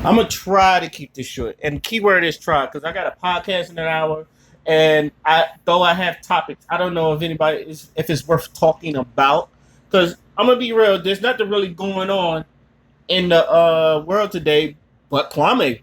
I'm gonna try to keep this short, and keyword is try because I got a podcast in an hour, and I have topics, I don't know if anybody is if it's worth talking about because I'm gonna be real. There's nothing really going on in the world today, but Kwame.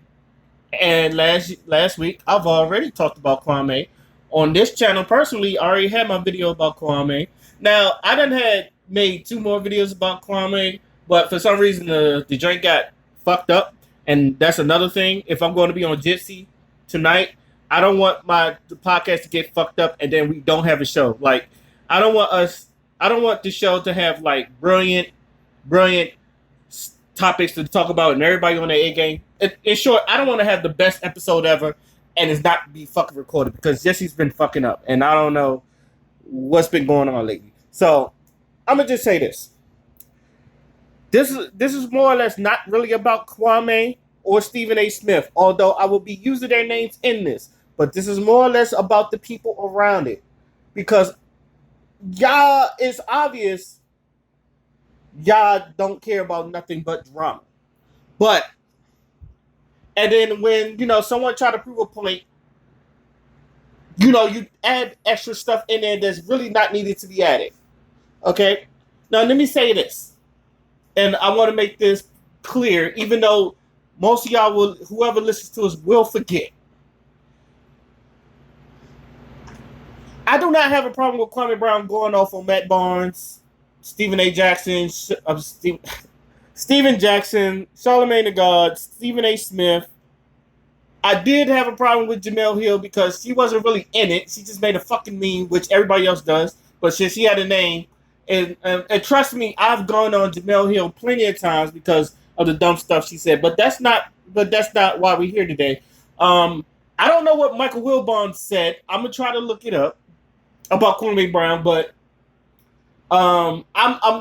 And last week I've already talked about Kwame on this channel personally. I already had my video about Kwame. Now I done had made two more videos about Kwame, but for some reason the joint got fucked up, and that's another thing. If I'm going to be on Jitsi tonight, I don't want the podcast to get fucked up, and then we don't have a show. Like I don't want us. I don't want the show to have like brilliant topics to talk about and everybody on their A game. In short, I don't want to have the best episode ever and it's not be fucking recorded because Jesse's been fucking up and I don't know what's been going on lately. So I'm gonna just say this. This is more or less not really about Kwame or Stephen A. Smith, although I will be using their names in this. But this is more or less about the people around it. Because y'all, it's obvious y'all don't care about nothing but drama. But and then when someone try to prove a point, you add extra stuff in there that's really not needed to be added. Okay. Now let me say this, and I want to make this clear, even though most of y'all will, whoever listens to us, will forget. I do not have a problem with Kwame Brown going off on Matt Barnes, Stephen A. Jackson, Steven Jackson, Charlamagne the God, Stephen A. Smith. I did have a problem with Jemele Hill because she wasn't really in it. She just made a fucking meme, which everybody else does. But since she had a name, and trust me, I've gone on Jemele Hill plenty of times because of the dumb stuff she said. But that's not. But that's not why we're here today. I don't know what Michael Wilbon said. I'm gonna try to look it up about Kwame Brown, but I'm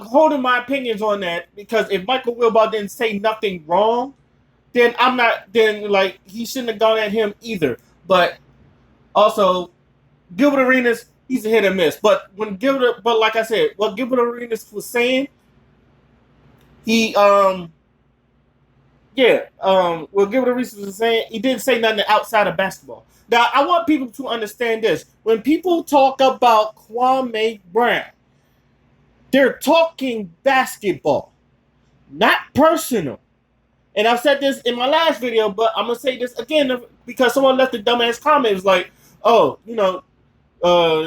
holding my opinions on that because if Michael Wilbon didn't say nothing wrong, then I'm not. Then like he shouldn't have gone at him either. But also, Gilbert Arenas, he's a hit or miss. But but like I said, what Gilbert Arenas was saying, he yeah, what Gilbert Arenas was saying, he didn't say nothing outside of basketball. Now I want people to understand this: when people talk about Kwame Brown, they're talking basketball, not personal. And I've said this in my last video, but I'm gonna say this again because someone left a dumbass comment. It was like, "Oh,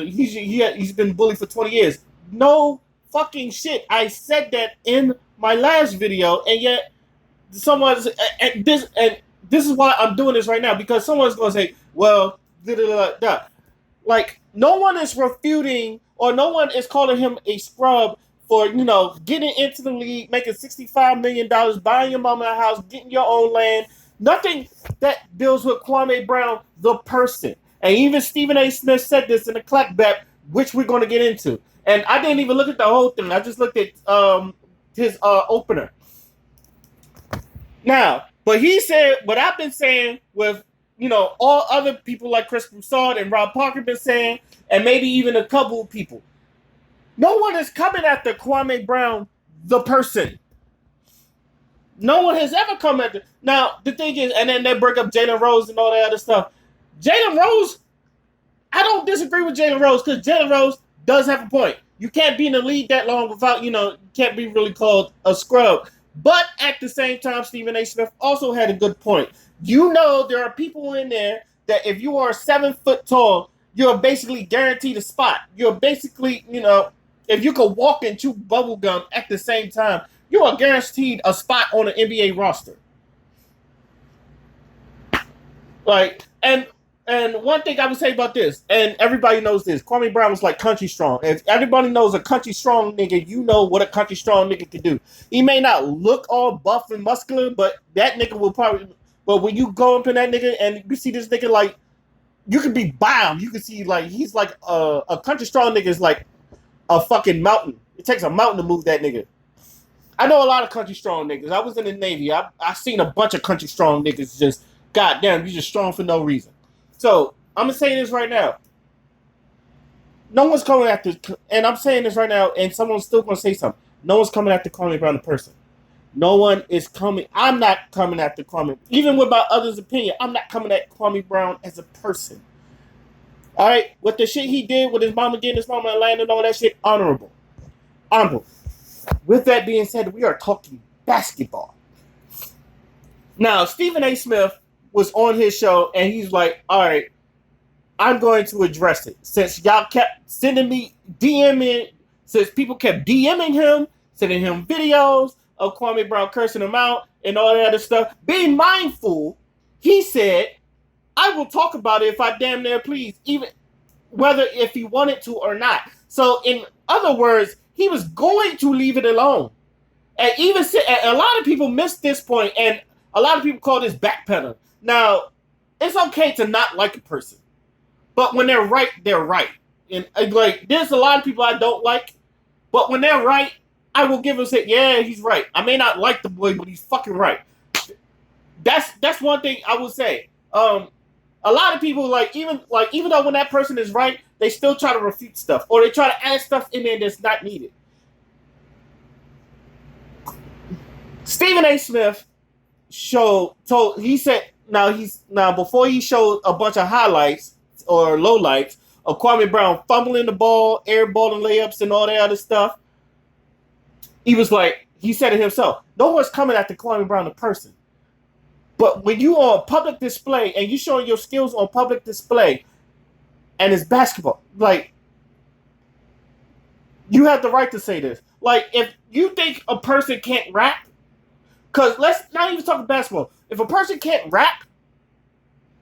he's been bullied for 20 years." No fucking shit. I said that in my last video, and yet someone's and this is why I'm doing this right now because someone's gonna say, "Well, da da da da." Like no one is refuting or no one is calling him a scrub for getting into the league, making $65 million, buying your mama a house, getting your own land. Nothing that deals with Kwame Brown, the person. And even Stephen A. Smith said this in the clapback, which we're going to get into. And I didn't even look at the whole thing. I just looked at his opener. Now, but he said what I've been saying with all other people like Chris Broussard and Rob Parker been saying, and maybe even a couple of people. No one is coming after Kwame Brown, the person. No one has ever come after. Now, the thing is, and then they bring up Jalen Rose and all that other stuff. Jalen Rose, I don't disagree with Jalen Rose because Jalen Rose does have a point. You can't be in the league that long without, can't be really called a scrub. But at the same time, Stephen A. Smith also had a good point. There are people in there that if you are 7 foot tall, you're basically guaranteed a spot. You're basically, if you could walk and chew bubble gum at the same time, you are guaranteed a spot on an NBA roster. Like, and one thing I would say about this, and everybody knows this, Kwame Brown was like country strong. If everybody knows a country strong nigga, you know what a country strong nigga can do. He may not look all buff and muscular, but that nigga will probably. But when you go up to that nigga and you see this nigga, like, you could be bound. You could see like he's like a country strong nigga is like a fucking mountain. It takes a mountain to move that nigga. I know a lot of country strong niggas. I was in the Navy. I seen a bunch of country strong niggas just, goddamn, you just strong for no reason. So, I'm going to say this right now. No one's coming after, and I'm saying this right now, and someone's still going to say something. No one's coming after Kwame Brown the person. No one is coming. I'm not coming after Kwame. Even with my others' opinion, I'm not coming at Kwame Brown as a person. All right, with the shit he did with his mama getting his mama land and all that shit, honorable, honorable. With that being said, we are talking basketball. Now, Stephen A. Smith was on his show and he's like, all right, I'm going to address it. Since y'all kept sending me DMing, since people kept DMing him, sending him videos of Kwame Brown cursing him out and all that other stuff, being mindful, he said, I will talk about it if I damn near please, even whether if he wanted to or not. So, in other words, he was going to leave it alone. And even a lot of people missed this point, and a lot of people call this backpedaling. Now, it's okay to not like a person, but when they're right, they're right. And like, there's a lot of people I don't like, but when they're right, I will give them say, yeah, he's right. I may not like the boy, but he's fucking right. That's one thing I will say. A lot of people even though when that person is right, they still try to refute stuff or they try to add stuff in there that's not needed. Stephen A. Smith before he showed a bunch of highlights or lowlights of Kwame Brown fumbling the ball, airballing layups, and all that other stuff, he said it himself, no one's coming after Kwame Brown the person. But when you on public display and you showing your skills on public display and it's basketball, like, you have the right to say this. Like, if you think a person can't rap, because let's not even talk basketball. If a person can't rap,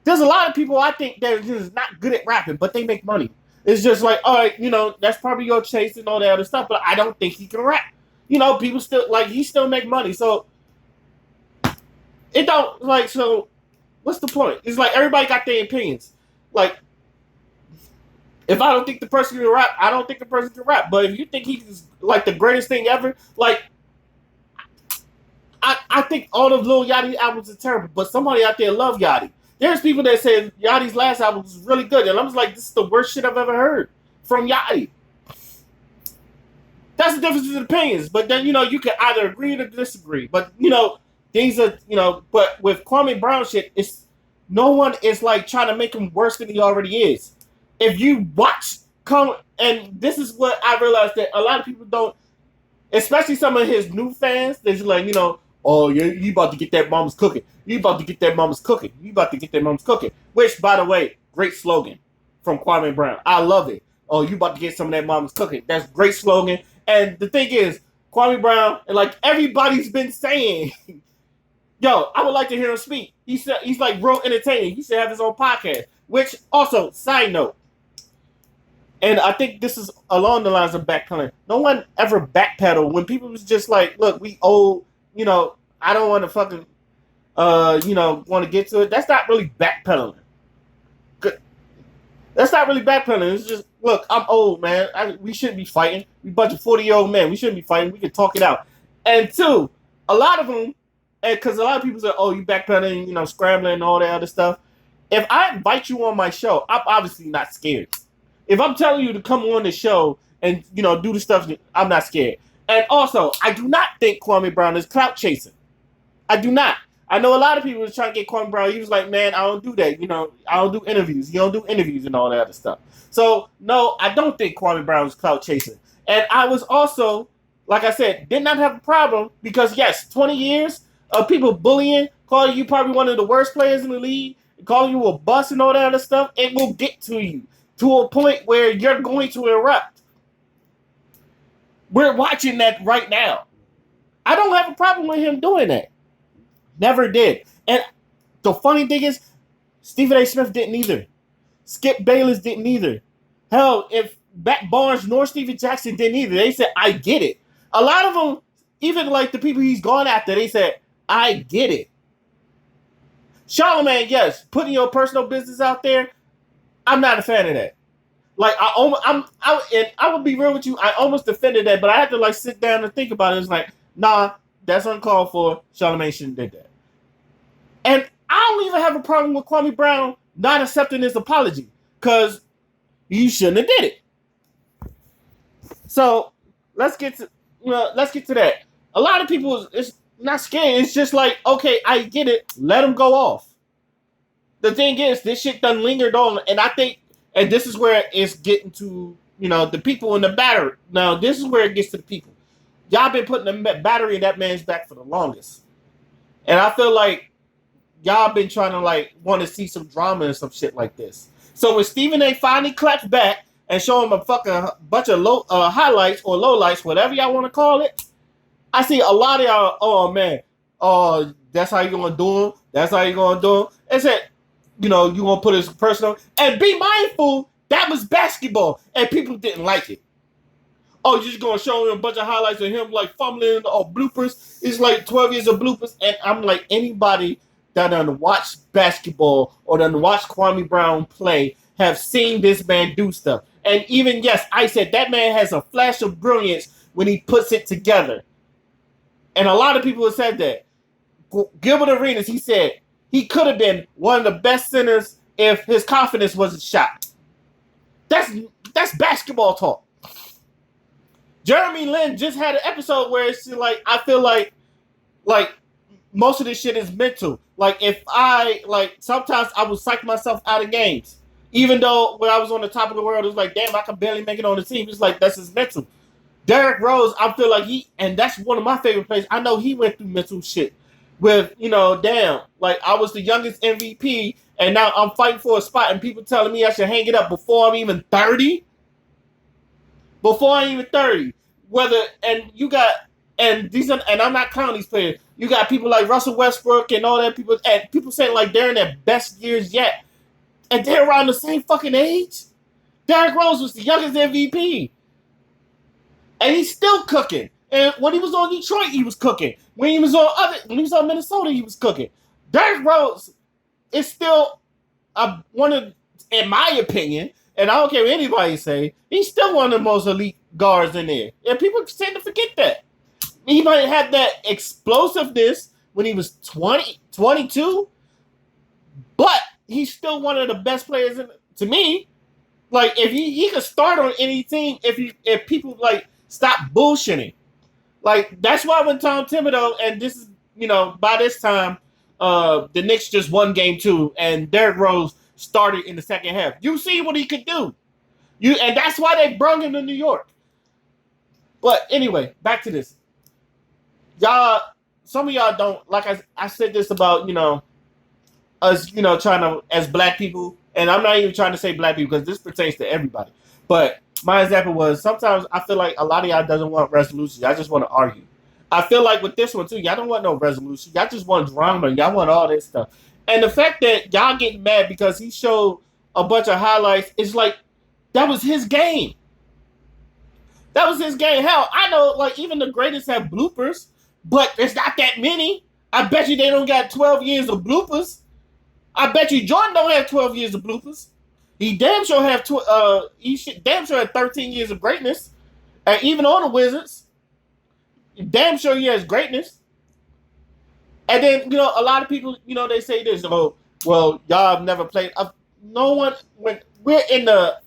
there's a lot of people I think that are just not good at rapping, but they make money. It's just like, all right, that's probably your chase and all that other stuff, but I don't think he can rap. People still, he still make money. So, it don't, so, what's the point? It's like everybody got their opinions. Like, if I don't think the person can rap, I don't think the person can rap. But if you think he's, the greatest thing ever, I think all of Lil Yachty albums are terrible, but somebody out there love Yachty. There's people that say Yachty's last album was really good, and I'm just like, this is the worst shit I've ever heard from Yachty. That's the difference in opinions. But then, you can either agree or disagree. But, things are, but with Kwame Brown shit, no one is trying to make him worse than he already is. If you watch, and this is what I realized that a lot of people don't, especially some of his new fans, they're just like, oh, you about to get that mama's cooking. You about to get that mama's cooking. You about to get that mama's cooking. Which, by the way, great slogan from Kwame Brown. I love it. Oh, you about to get some of that mama's cooking. That's great slogan. And the thing is, Kwame Brown, and everybody's been saying, yo, I would like to hear him speak. He's real entertaining. He should have his own podcast. Which, also, side note, and I think this is along the lines of backpedaling. No one ever backpedaled when people was just like, look, we owe, I don't want to fucking, want to get to it. That's not really backpedaling. That's not really backpedaling. It's just, look, I'm old, man. We shouldn't be fighting. We a bunch of 40-year-old men. We shouldn't be fighting. We can talk it out. And two, a lot of them, because a lot of people say, oh, you backpedaling, scrambling and all that other stuff. If I invite you on my show, I'm obviously not scared. If I'm telling you to come on the show and, do the stuff, I'm not scared. And also, I do not think Kwame Brown is clout chasing. I do not. I know a lot of people was trying to get Kwame Brown. He was like, man, I don't do that. I don't do interviews. He don't do interviews and all that other stuff. So, no, I don't think Kwame Brown is clout chasing. And I was also, like I said, did not have a problem because, yes, 20 years of people bullying, calling you probably one of the worst players in the league, calling you a bust and all that other stuff, it will get to you to a point where you're going to erupt. We're watching that right now. I don't have a problem with him doing that. Never did. And the funny thing is, Stephen A. Smith didn't either. Skip Bayless didn't either. Hell, if Matt Barnes nor Steven Jackson didn't either, they said, I get it. A lot of them, even the people he's gone after, they said, I get it. Charlamagne, yes, putting your personal business out there, I'm not a fan of that. I will be real with you, I almost defended that, but I had to sit down and think about it. It's like, nah, that's uncalled for. Charlamagne shouldn't have did that. And I don't even have a problem with Kwame Brown not accepting his apology, because he shouldn't have did it. So let's get to that. A lot of people, not scared. It's just like, okay, I get it. Let him go off. The thing is, this shit done lingered on, and I think, and this is where it's getting to, the people in the battery. Now, this is where it gets to the people. Y'all been putting the battery in that man's back for the longest, and I feel like y'all been trying to like want to see some drama and some shit like this. So when Stephen A. finally claps back and show him a fucking bunch of low highlights or lowlights, whatever y'all want to call it, I see a lot of y'all. Oh man, oh that's how you gonna do him. That's how you gonna do him. It's that you gonna put his personal and be mindful that was basketball and people didn't like it. Oh, you're just gonna show him a bunch of highlights of him like fumbling or bloopers. It's like 12 years of bloopers, and I'm like anybody that done watched basketball or done watched Kwame Brown play have seen this man do stuff. And even yes, I said that man has a flash of brilliance when he puts it together. And a lot of people have said that. Gilbert Arenas, he said he could have been one of the best centers if his confidence wasn't shot. That's basketball talk. Jeremy Lin just had an episode where it's like I feel like most of this shit is mental. Like if sometimes I would psych myself out of games. Even though when I was on the top of the world, it was like, damn, I can barely make it on the team. It's like that's his mental. Derrick Rose, I feel like and that's one of my favorite players. I know he went through mental shit with, damn, like I was the youngest MVP and now I'm fighting for a spot and people telling me I should hang it up before I'm even 30. Before I'm even 30. And I'm not counting these players. You got people like Russell Westbrook and all that people, and people saying like they're in their best years yet. And they're around the same fucking age. Derrick Rose was the youngest MVP. And he's still cooking. And when he was on Detroit, he was cooking. When he was on Minnesota, he was cooking. Derrick Rose is still one of, in my opinion, and I don't care what anybody say, he's still one of the most elite guards in there. And people tend to forget that. He might have that explosiveness when he was 20, 22, but he's still one of the best players to me. Like if he could start on any team if people like stop bullshitting. Like that's why when Tom Thibodeau and this is by this time the Knicks just won game 2 and Derrick Rose started in the second half. You see what he could do. And that's why they brought him to New York. But anyway, back to this. Y'all, some of y'all don't like I said this about us trying to as black people, and I'm not even trying to say black people because this pertains to everybody. But my example was sometimes I feel like a lot of y'all doesn't want resolution. Y'all just want to argue. I feel like with this one too, y'all don't want no resolution. Y'all just want drama. Y'all want all this stuff. And the fact that y'all getting mad because he showed a bunch of highlights is like that was his game. That was his game. Hell, I know like even the greatest have bloopers, but there's not that many. I bet you they don't got 12 years of bloopers. I bet you Jordan don't have 12 years of bloopers. He damn sure have damn sure have 13 years of greatness. And even on the Wizards, damn sure he has greatness. And then, a lot of people, they say this, oh, well, y'all have never played. No one, when we're in the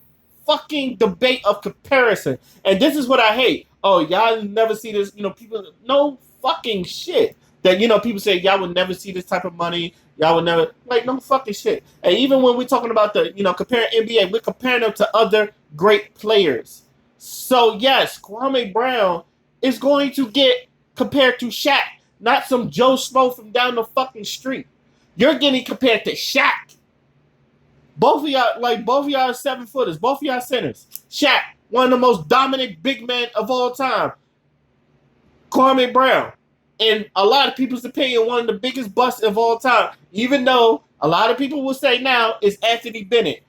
fucking debate of comparison. And this is what I hate. Oh, y'all never see this, people, no fucking shit. That, people say y'all would never see this type of money. Y'all would never, like, no fucking shit. And even when we're talking about the, comparing NBA, we're comparing them to other great players. So, yes, Kwame Brown is going to get compared to Shaq, not some Joe Smo from down the fucking street. You're getting compared to Shaq. Both of y'all are 7-footers. Both of y'all centers. Shaq, one of the most dominant big men of all time. Kwame Brown, in a lot of people's opinion, one of the biggest busts of all time. Even though a lot of people will say now it's Anthony Bennett.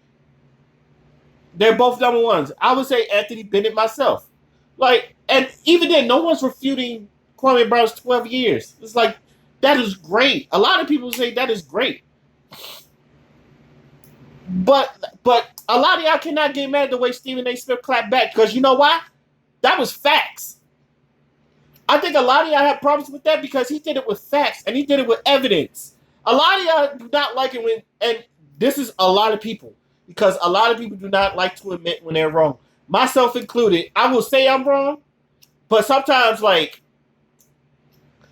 They're both number ones. I would say Anthony Bennett myself. Like, and even then, no one's refuting Kwame Brown's 12 years. It's like, that is great. A lot of people say that is great. But a lot of y'all cannot get mad the way Stephen A. Smith clapped back because you know why? That was facts. I think a lot of y'all have problems with that because he did it with facts and he did it with evidence. A lot of y'all do not like it when, and this is a lot of people, because a lot of people do not like to admit when they're wrong. Myself included. I will say I'm wrong, but sometimes like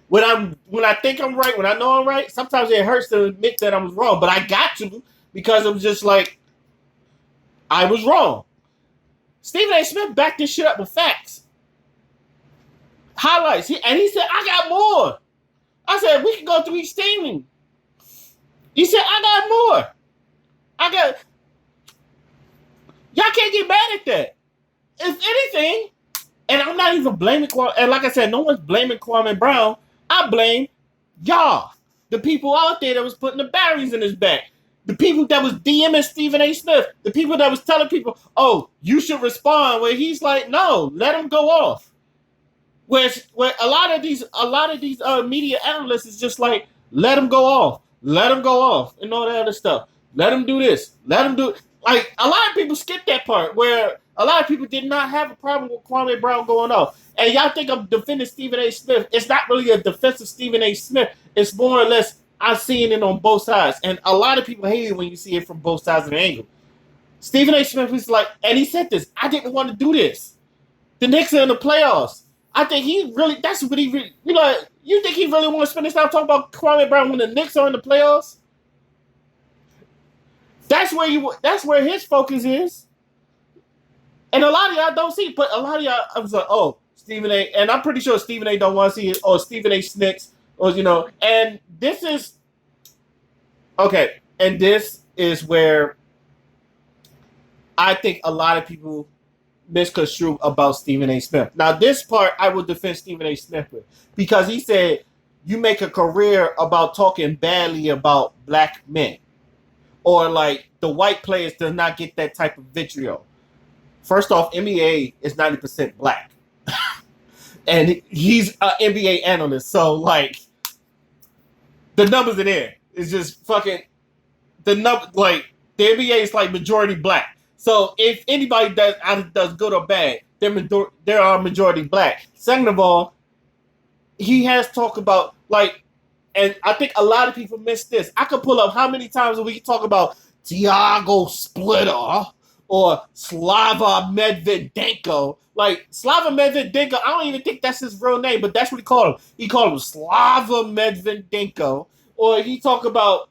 when I think I'm right, when I know I'm right, sometimes it hurts to admit that I was wrong, but I got to because it was just like I was wrong. Stephen A. Smith backed this shit up with facts, highlights, and he said, "I got more." I said, "We can go through each thing." He said, "I got more. I got." Y'all can't get mad at that. If anything, and I'm not even blaming Kwame, and like I said, no one's blaming Kwame Brown. I blame y'all, the people out there that was putting the batteries in his back, the people that was DMing Stephen A. Smith, the people that was telling people, "Oh, you should respond." Where he's like, "No, let him go off." Where a lot of these media analysts is just like, "Let him go off, let him go off," and all that other stuff. Let him do this, let him do. Like a lot of people skip that part where a lot of people did not have a problem with Kwame Brown going off. And y'all think I'm defending Stephen A. Smith. It's not really a defense of Stephen A. Smith. It's more or less I'm seeing it on both sides. And a lot of people hate it when you see it from both sides of the angle. Stephen A. Smith was like, and he said this, "I didn't want to do this. The Knicks are in the playoffs." I think he really, that's what he really, you think he really want to spend his time talking about Kwame Brown when the Knicks are in the playoffs? That's where his focus is. And a lot of y'all don't see it, but a lot of y'all, I was like, "Oh, Stephen A." And I'm pretty sure Stephen A. don't want to see it, or Stephen A. Snicks, or, and this is, okay, and this is where I think a lot of people misconstrue about Stephen A. Smith. Now, this part I will defend Stephen A. Smith with, because he said, you make a career about talking badly about black men, or like the white players does not get that type of vitriol. First off, NBA is 90% black. And he's an NBA analyst. So, like, the numbers are there. It's just fucking, the NBA is like majority black. So, if anybody does good or bad, there are majority black. Second of all, he has talked about, like, and I think a lot of people miss this. I could pull up how many times we can talk about Tiago Splitter or Slava Medvedenko. Like, Slava Medvedenko, I don't even think that's his real name, but that's what he called him. He called him Slava Medvedenko. Or he talked about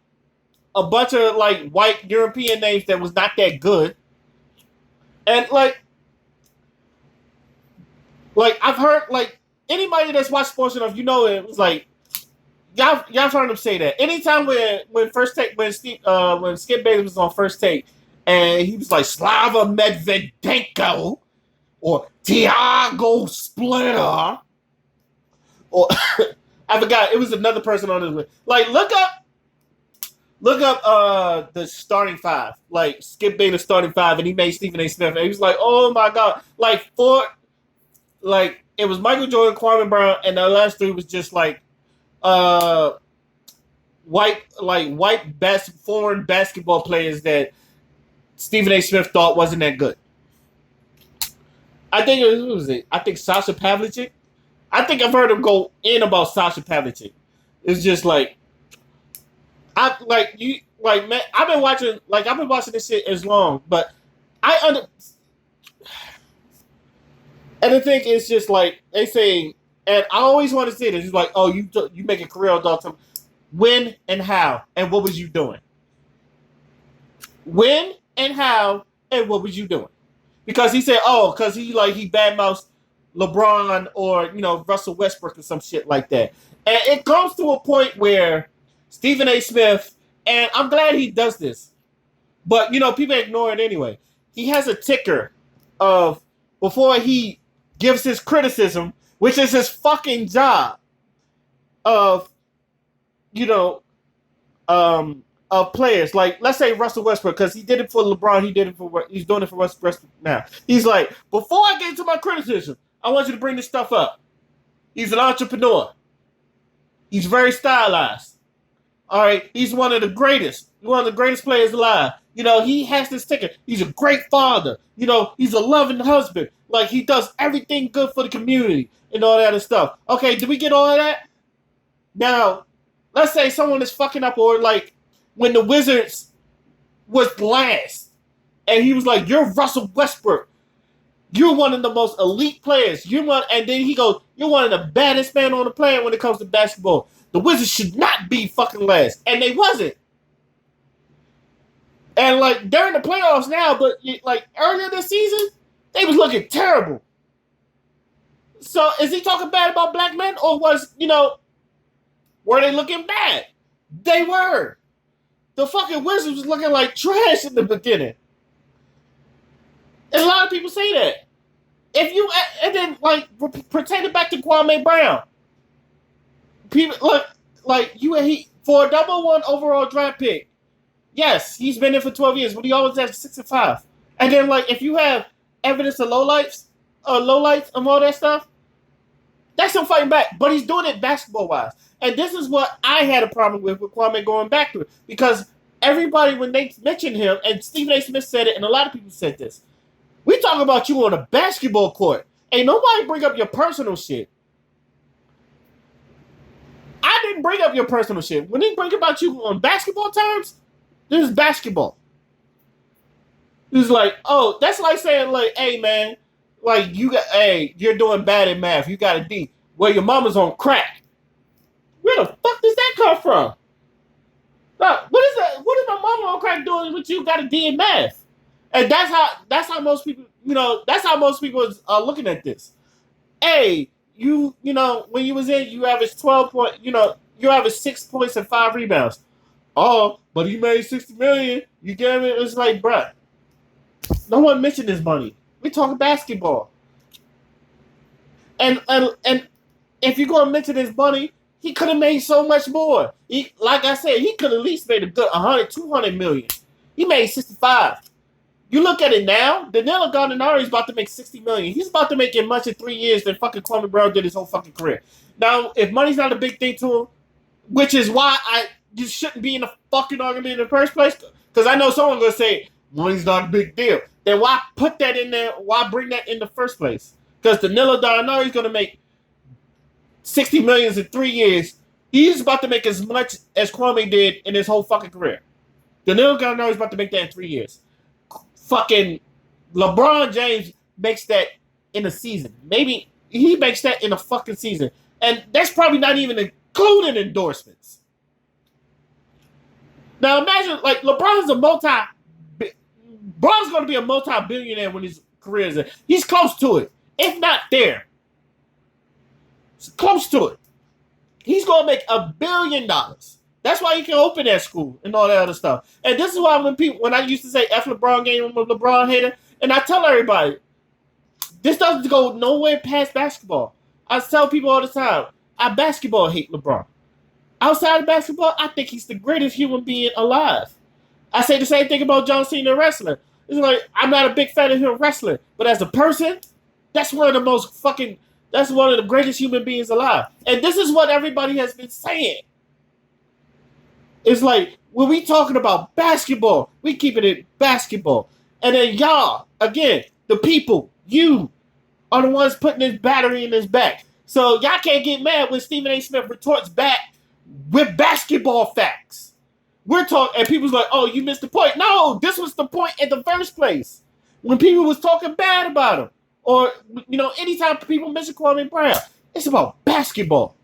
a bunch of, like, white European names that was not that good. And, like I've heard, like, anybody that's watched sports enough, it was like, y'all heard him say that. Anytime when Skip Bayless was on First Take, and he was like, Slava Medvedenko or Tiago Splitter, or I forgot, it was another person on this list. Like, look up the starting five, like Skip Bayless starting five, and he made Stephen A. Smith, and he was like, "Oh my god!" Like it was Michael Jordan, Kwame Brown, and the last three was just like white foreign basketball players that Stephen A. Smith thought wasn't that good. I think who was it? I think Sasha Pavlicek. I think I've heard him go in about Sasha Pavlicek. It's just like I've been watching this shit as long, but and the thing is just like they say, and I always want to say this. It's like, "Oh, you make a career on time. When and how and what was you doing? When and how and what was you doing?" Because he said, "Oh, because he badmouthed LeBron or Russell Westbrook or some shit like that." And it comes to a point where Stephen A. Smith, and I'm glad he does this, but people ignore it anyway. He has a ticker of, before he gives his criticism, which is his fucking job, of of players. Like, let's say Russell Westbrook, because he did it for LeBron, he's doing it for Russell Westbrook now. He's like, before I get into my criticism, I want you to bring this stuff up. He's an entrepreneur. He's very stylized. All right, he's one of the greatest players alive. He has this ticket. He's a great father. He's a loving husband. Like, he does everything good for the community and all that other stuff. Okay, did we get all of that? Now, let's say someone is fucking up, or like when the Wizards was last, and he was like, "You're Russell Westbrook. You're one of the most elite players. And then he goes, you're one of the baddest men on the planet when it comes to basketball. The Wizards should not be fucking last. And they wasn't. And like during the playoffs now, but like earlier this season, they was looking terrible. So is he talking bad about black men, or were they looking bad? They were. The fucking Wizards was looking like trash in the beginning. And a lot of people say that. And then like pretend it back to Kwame Brown. People for a #1 overall draft pick. Yes, he's been in for 12 years, but he always has 6-5. And then like if you have evidence of lowlights and all that stuff, that's him fighting back. But he's doing it basketball wise. And this is what I had a problem with Kwame going back to it. Because everybody, when they mentioned him, and Stephen A. Smith said it, and a lot of people said this, we talk about you on a basketball court. Ain't nobody bring up your personal shit. I didn't bring up your personal shit. When they bring about you on basketball terms, this is basketball. It's like, oh, that's like saying, like, hey, man, like, you're doing bad in math. You got a D. Well, your mama's on crack. Where the fuck does that come from? What is that? What is my mama on crack doing with you got a D in math? And that's how most people, that's how most people are looking at this. Hey, when you was in, you averaged 12 points, you averaged 6 points and 5 rebounds. Oh, but he made $60 million. You get it? It's like, bruh, no one mentioned his money. We talking basketball. And if you're gonna mention his money, he could have made so much more. Like I said, he could have at least made a good 100, 200 million. He made 65. You look at it now, Danilo Gallinari is about to make $60 million. He's about to make as much in 3 years than fucking Kwame Brown did his whole fucking career. Now, if money's not a big thing to him, which is why you shouldn't be in the fucking argument in the first place, because I know someone's going to say, money's not a big deal. Then why put that in there? Why bring that in the first place? Because Danilo Gallinari is going to make $60 million in 3 years. He's about to make as much as Kwame did in his whole fucking career. Danilo Gallinari is about to make that in 3 years. Fucking LeBron James makes that in a season. Maybe he makes that in a fucking season. And that's probably not even including endorsements. Now imagine, like, LeBron's going to be a multi-billionaire when his career is in. He's close to it. If not there. It's close to it. He's going to make $1 billion. That's why he can open that school and all that other stuff. And this is why when I used to say F LeBron game, I'm a LeBron hater, and I tell everybody, this doesn't go nowhere past basketball. I tell people all the time, I basketball hate LeBron. Outside of basketball, I think he's the greatest human being alive. I say the same thing about John Cena wrestling. It's like, I'm not a big fan of him wrestling, but as a person, that's one of the greatest human beings alive. And this is what everybody has been saying. It's like, when we talking about basketball, we keeping it basketball. And then y'all, again, the people, you, are the ones putting this battery in his back. So y'all can't get mad when Stephen A. Smith retorts back with basketball facts. We're talking, and people's like, oh, you missed the point. No, this was the point in the first place. When people was talking bad about him. Or, anytime people mention Kwame Brown, it's about basketball.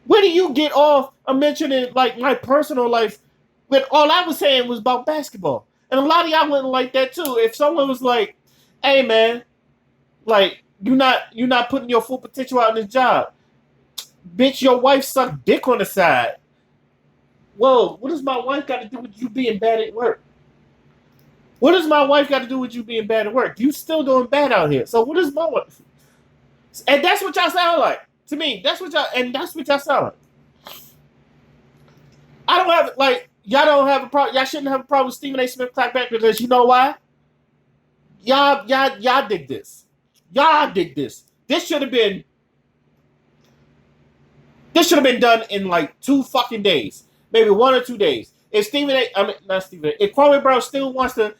Where do you get off of mentioning, like, my personal life when all I was saying was about basketball? And a lot of y'all wouldn't like that, too. If someone was like, hey, man, like, you're not putting your full potential out in this job. Bitch, your wife sucked dick on the side. Whoa, what does my wife got to do with you being bad at work? What does my wife got to do with you being bad at work? You still doing bad out here. So what is my wife? And that's what y'all sound like. To me, that's what y'all sound like. I don't have, like, y'all don't have a problem. Y'all shouldn't have a problem with Stephen A. Smith clap back because you know why? Y'all dig this. Y'all dig this. This should have been done in like 2 fucking days. Maybe 1 or 2 days. If if Kwame Brown still wants to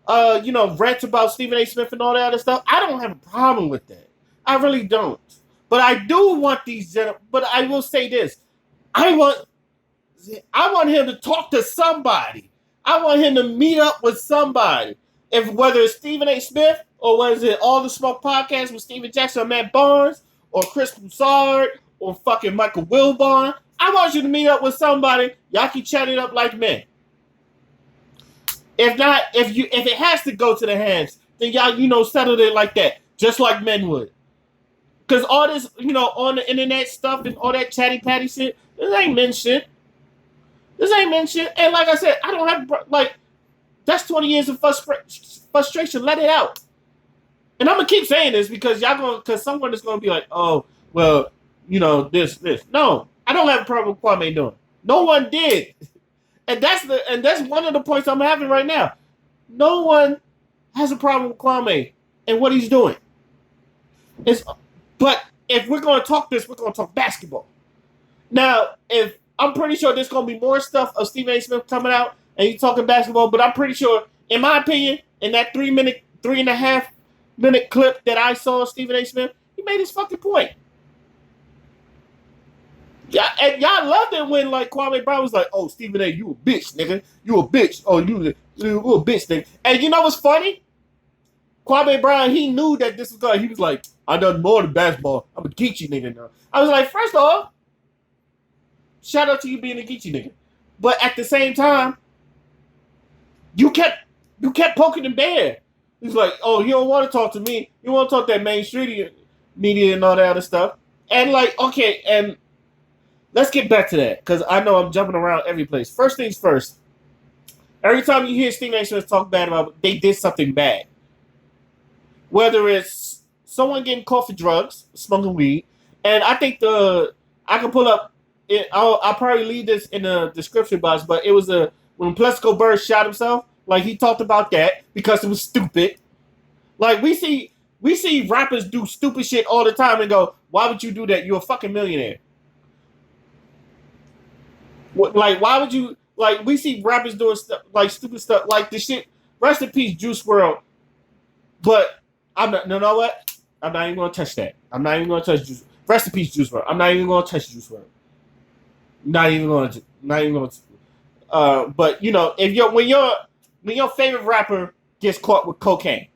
rant about Stephen A. Smith and all that other stuff, I don't have a problem with that. I really don't. But I do want but I will say this. I want him to talk to somebody. I want him to meet up with somebody. if whether it's Stephen A. Smith or was it All the Smoke podcast with Steven Jackson or Matt Barnes or Chris Broussard or fucking Michael Wilbon, I want you to meet up with somebody. Y'all can chat it up like men. If not, if it has to go to the hands, then y'all, settle it like that, just like men would. Because all this, on the internet stuff and all that chatty patty shit, this ain't men shit. This ain't men shit. And like I said, I don't have, that's 20 years of frustration. Let it out. And I'm going to keep saying this because because someone is going to be like, oh, well, this. No, I don't have a problem with Kwame doing. No one did. And that's one of the points I'm having right now. No one has a problem with Kwame and what he's doing. But if we're going to talk this, we're going to talk basketball. Now, if I'm pretty sure there's going to be more stuff of Stephen A. Smith coming out and he's talking basketball, but I'm pretty sure, in my opinion, in that 3.5 minute clip that I saw of Stephen A. Smith, he made his fucking point. Yeah, and y'all loved it when Kwame Brown was like, "Oh, Stephen A., you a bitch, nigga. You a bitch. Oh, you a bitch, nigga." And you know what's funny? Kwame Brown, he knew that this was going. He was like, "I done more than basketball. I'm a Geechee nigga now." I was like, first off, shout out to you being a Geechee nigga, but at the same time, you kept poking the bear. He's like, "Oh, you don't want to talk to me. You want to talk that mainstream media and all that other stuff." And okay, and let's get back to that, because I know I'm jumping around every place. First things first, every time you hear Stephen A. Smith talk bad about it, they did something bad. Whether it's someone getting caught for drugs, smoking weed, and I think I can pull up, I'll probably leave this in the description box, but it was when Plexico Burress shot himself, he talked about that because it was stupid. We see rappers do stupid shit all the time and go, why would you do that? You're a fucking millionaire. Why would you, we see rappers doing stuff, stupid stuff, the shit, rest in peace, Juice WRLD, but I'm not, you know what? I'm not even going to touch that. I'm not even going to touch Juice. Rest in peace, Juice WRLD. I'm not even going to touch Juice WRLD. Not even going to, but when your favorite rapper gets caught with cocaine,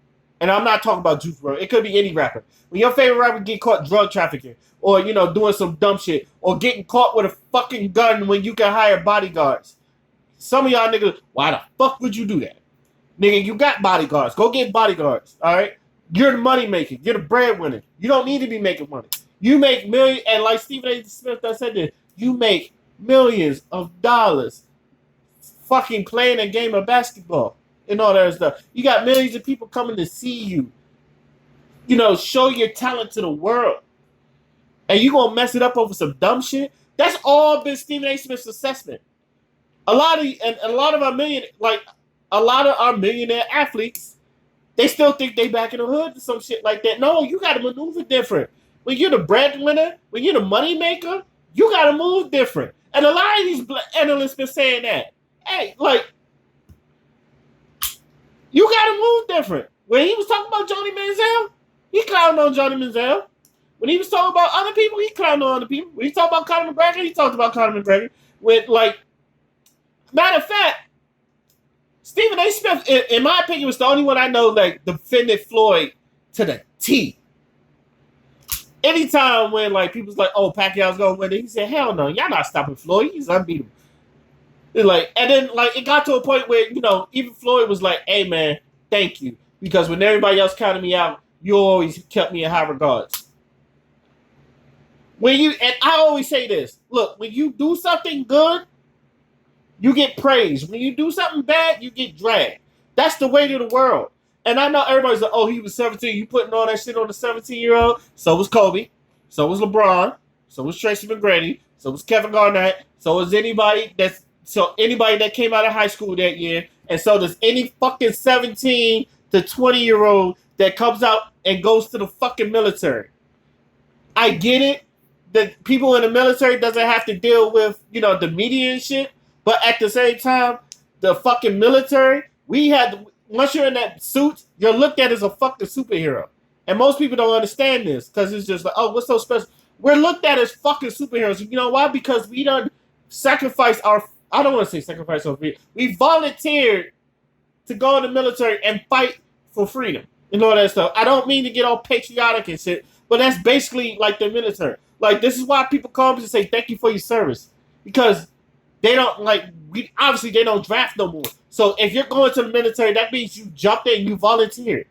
and I'm not talking about Juice WRLD, it could be any rapper. When your favorite rapper get caught drug trafficking, or, doing some dumb shit, or getting caught with a fucking gun when you can hire bodyguards. Some of y'all niggas, why the fuck would you do that? Nigga, you got bodyguards. Go get bodyguards, all right? You're the money maker. You're the breadwinner. You don't need to be making money. You make millions, and like Stephen A. Smith said this, you make millions of dollars fucking playing a game of basketball and all that stuff. You got millions of people coming to see you, show your talent to the world. And you gonna mess it up over some dumb shit? That's all been Stephen A. Smith's assessment. A lot of our millionaire athletes, they still think they back in the hood or some shit like that. No, you gotta maneuver different. When you're the breadwinner, when you're the money maker, you gotta move different. And a lot of these analysts been saying that. Hey, you gotta move different. When he was talking about Johnny Manziel, he clowned on Johnny Manziel. When he was talking about other people, he clowned on other people. When he talked about Conor McGregor, he talked about Conor McGregor. Matter of fact, Stephen A. Smith, in my opinion, was the only one I know defended Floyd to the T. Anytime when people's like, oh, Pacquiao's gonna win it, he said, hell no, y'all not stopping Floyd. He's unbeatable. And then it got to a point where, even Floyd was like, hey man, thank you. Because when everybody else counted me out, you always kept me in high regards. And I always say this, look, when you do something good, you get praised. When you do something bad, you get dragged. That's the way to the world. And I know everybody's like, oh, he was 17. You putting all that shit on the 17-year-old? So was Kobe. So was LeBron. So was Tracy McGrady. So was Kevin Garnett. So was anybody that came out of high school that year. And so does any fucking 17 to 20-year-old that comes out and goes to the fucking military. I get it that people in the military doesn't have to deal with, the media and shit. But at the same time, the fucking military, once you're in that suit, you're looked at as a fucking superhero. And most people don't understand this because it's just like, oh, what's so special? We're looked at as fucking superheroes. You know why? Because we done sacrificed I don't want to say sacrifice our freedom. We volunteered to go in the military and fight for freedom and all that stuff. I don't mean to get all patriotic and shit, but that's basically like the military. Like, this is why people call me and say thank you for your service, because they don't obviously they don't draft no more. So if you're going to the military, that means you jumped in, you volunteered.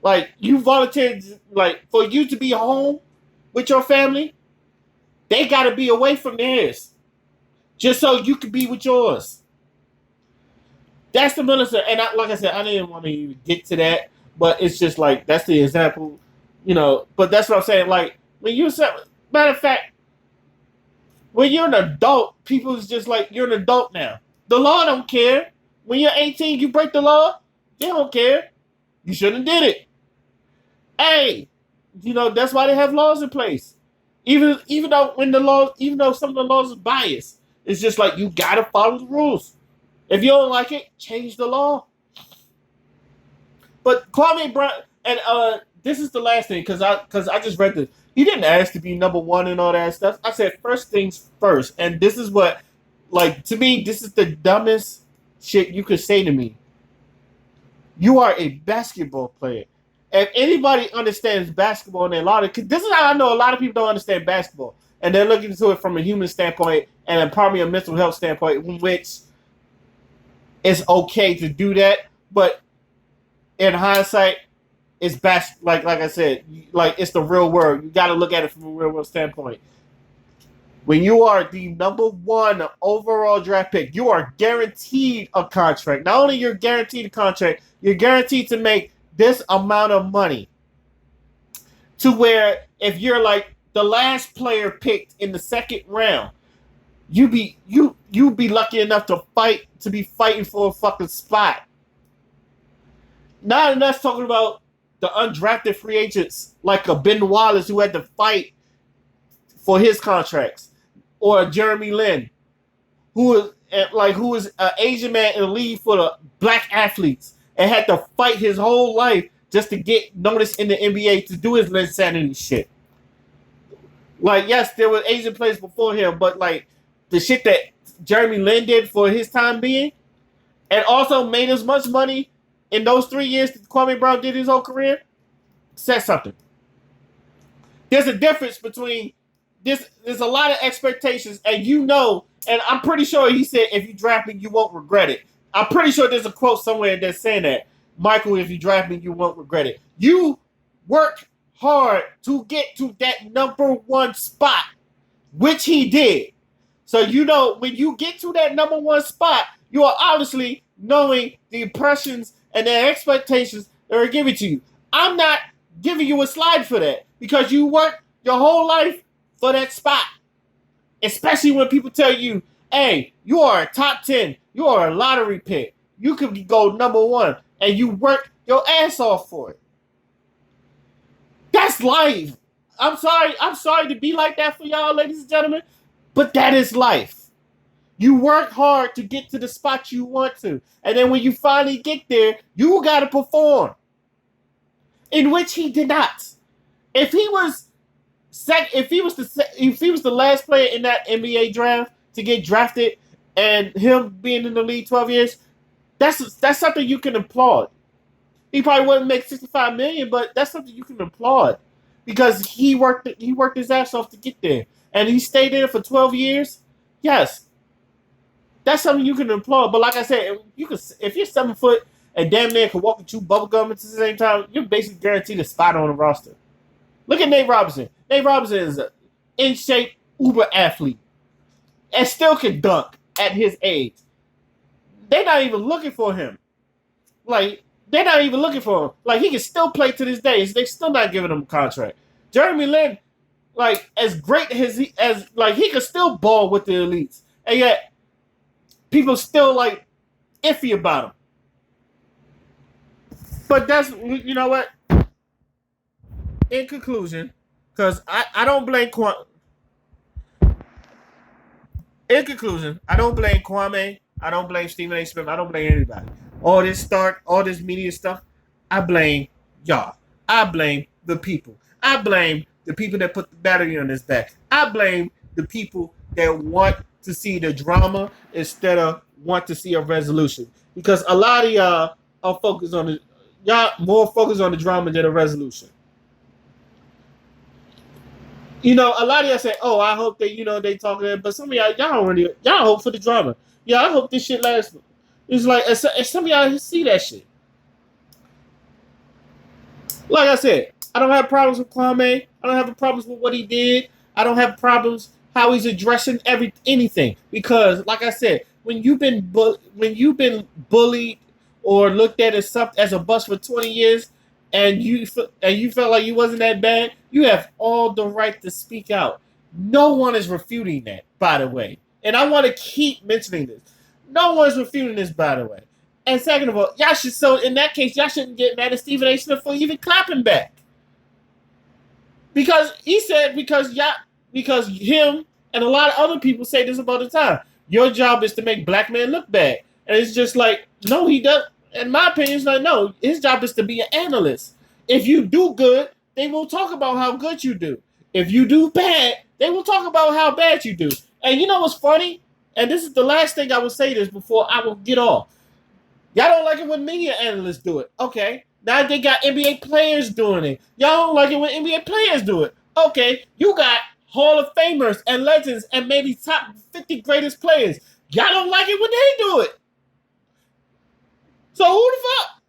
Like, you volunteered, like, for you to be home with your family, they got to be away from theirs just so you can be with yours. That's the military. And like I said, I didn't want to even get to that, but it's just like, that's the example, but that's what I'm saying. Like, when you said, matter of fact, when you're an adult, people's just like, you're an adult now. The law don't care. When you're 18, you break the law, they don't care. You shouldn't have did it. Hey, that's why they have laws in place. Even though some of the laws are biased, it's just like, you gotta follow the rules. If you don't like it, change the law. But Kwame Brown, and this is the last thing, because I just read this. He didn't ask to be number one and all that stuff. I said first things first, and this is what, like, to me, this is the dumbest shit you could say to me. You are a basketball player. If anybody understands basketball, and this is how I know a lot of people don't understand basketball, and they're looking into it from a human standpoint and probably a mental health standpoint, in which it's okay to do that, but in hindsight, it's like I said, like, it's the real world. You got to look at it from a real world standpoint. When you are the number one overall draft pick, you are guaranteed a contract. Not only you're guaranteed a contract, you're guaranteed to make this amount of money. To where if you're like the last player picked in the second round, you'd be lucky enough to be fighting for a fucking spot. Not enough talking about the undrafted free agents like a Ben Wallace who had to fight for his contracts, or a Jeremy Lin who was an Asian man in the league for the black athletes and had to fight his whole life just to get noticed in the NBA to do his insanity shit. Like, yes, there were Asian players before him, but like the shit that Jeremy Lin did for his time being, and also made as much money in those 3 years that Kwame Brown did his whole career, says something. There's a difference between this. There's a lot of expectations, and and I'm pretty sure he said, if you draft me, you won't regret it. I'm pretty sure there's a quote somewhere that's saying that, Michael, if you draft me, you won't regret it. You worked hard to get to that number one spot, which he did. So, when you get to that number one spot, you are obviously knowing the impressions and the expectations that are given to you. I'm not giving you a slide for that, because you worked your whole life for that spot. Especially when people tell you, hey, you are a top 10, you are a lottery pick, you could go number one, and you worked your ass off for it. That's life. I'm sorry to be like that for y'all, ladies and gentlemen, but that is life. You work hard to get to the spot you want to. And then when you finally get there, you got to perform. In which he did not. If he was the last player in that NBA draft to get drafted, and him being in the league 12 years, that's something you can applaud. He probably wouldn't make $65 million, but that's something you can applaud, because he worked his ass off to get there, and he stayed there for 12 years. Yes. That's something you can applaud. But like I said, if you're 7 foot and damn near can walk and chew bubblegum at the same time, you're basically guaranteed a spot on the roster. Look at Nate Robinson. Nate Robinson is an in-shape uber athlete and still can dunk at his age. They're not even looking for him. Like, they're not even looking for him. Like, he can still play to this day. They're still not giving him a contract. Jeremy Lin, like, as great as he could still ball with the elites. And yet, people still, like, iffy about him. But that's, you know what? In conclusion, because I don't blame Kwame. In conclusion, I don't blame Kwame. I don't blame Stephen A. Smith. I don't blame anybody. All this media stuff, I blame y'all. I blame the people. I blame the people that put the battery on his back. I blame the people that want to see the drama instead of want to see a resolution because a lot of y'all are focused on y'all more focused on the drama than a resolution. You know, a lot of y'all say, "Oh, I hope they, they talking to," but some of y'all don't really y'all hope for the drama. Yeah, I hope this shit lasts. It's like and some of y'all see that shit. Like I said, I don't have problems with Kwame. I don't have problems with what he did. I don't have problems how he's addressing anything because, like I said, when you've been bullied or looked at as a bust for 20 years, and you felt like you wasn't that bad, you have all the right to speak out. No one is refuting that, by the way, and I want to keep mentioning this. No one is refuting this, by the way. And second of all, y'all should in that case, y'all shouldn't get mad at Stephen A. Smith for even clapping back. Because he said because him and a lot of other people say this about the time. Your job is to make black men look bad. And it's just like, no, he does. In my opinion, it's like, no, his job is to be an analyst. If you do good, they will talk about how good you do. If you do bad, they will talk about how bad you do. And you know what's funny? And this is the last thing I will say this before I will get off. Y'all don't like it when media analysts do it. Okay. Now they got NBA players doing it. Y'all don't like it when NBA players do it. Okay. You got Hall of Famers and legends and maybe top 50 greatest players. Y'all don't like it when they do it. So who the fuck?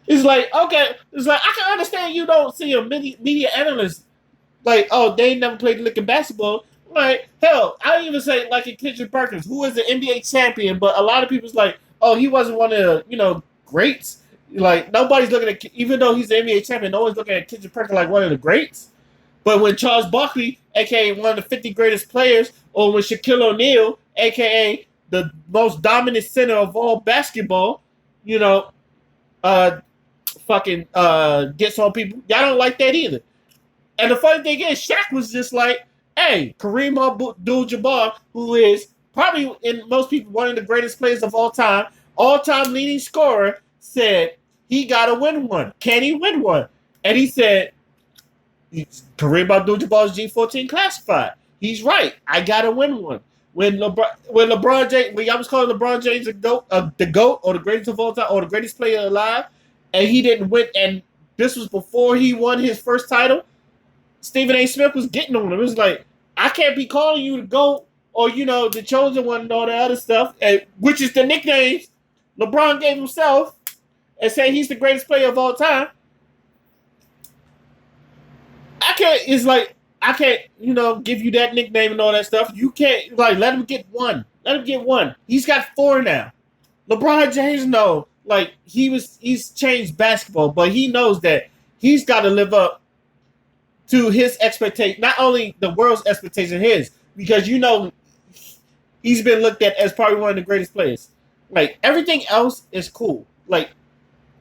It's like, okay. It's like, I can understand you don't see a media analyst like, oh, they never played lick basketball. Like, hell, I don't even say like in Kendrick Perkins, who is an NBA champion, but a lot of people's like, oh, he wasn't one of the, greats. Like, nobody's looking at, even though he's the NBA champion, no one's looking at Kendrick Perkins like one of the greats. But when Charles Barkley, aka one of the 50 greatest players, or when Shaquille O'Neal, aka the most dominant center of all basketball, gets on people, y'all don't like that either. And the funny thing is, Shaq was just like, hey, Kareem Abdul-Jabbar, who is probably, in most people, one of the greatest players of all-time leading scorer, said he got to win one. Can he win one? And he said, Kareem Abdul-Jabbar is G14 classified. He's right. I got to win one. When LeBron James, when y'all was calling LeBron James the GOAT, or the greatest of all time, or the greatest player alive, and he didn't win, and this was before he won his first title, Stephen A. Smith was getting on him. It was like, I can't be calling you the GOAT or, the chosen one and all that other stuff, which is the nicknames LeBron gave himself, and say he's the greatest player of all time. I can't, give you that nickname and all that stuff. You can't, let him get one. Let him get one. He's got 4 now. LeBron James, no. He's changed basketball, but he knows that he's got to live up to his expectation, not only the world's expectation, his, because he's been looked at as probably one of the greatest players. Like, everything else is cool. Like,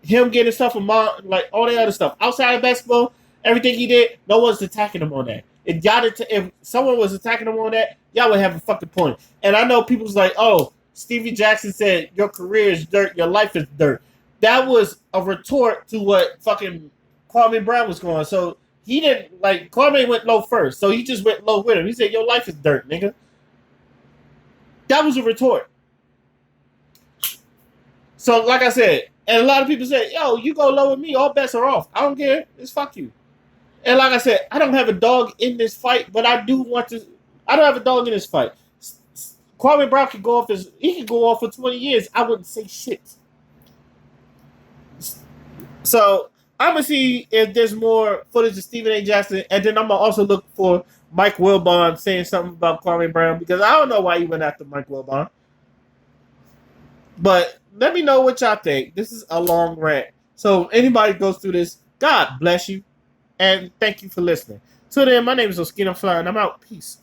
him getting stuff from all the other stuff outside of basketball, everything he did, no one's attacking him on that. If someone was attacking him on that, y'all would have a fucking point. And I know people's like, oh, Stevie Jackson said your career is dirt, your life is dirt. That was a retort to what fucking Kwame Brown was going. So he didn't, Kwame went low first, so he just went low with him. He said, your life is dirt, nigga. That was a retort. So, like I said, and a lot of people say, yo, you go low with me, all bets are off. I don't care. It's fuck you. And like I said, I don't have a dog in this fight, but I don't have a dog in this fight. Kwame Brown could go off for 20 years. I wouldn't say shit. So I'm gonna see if there's more footage of Stephen A. Jackson, and then I'm gonna also look for Mike Wilbon saying something about Kwame Brown, because I don't know why he went after Mike Wilbon. But let me know what y'all think. This is a long rant. So anybody goes through this, God bless you, and thank you for listening. Till then, my name is Oskino Fly, and I'm out. Peace.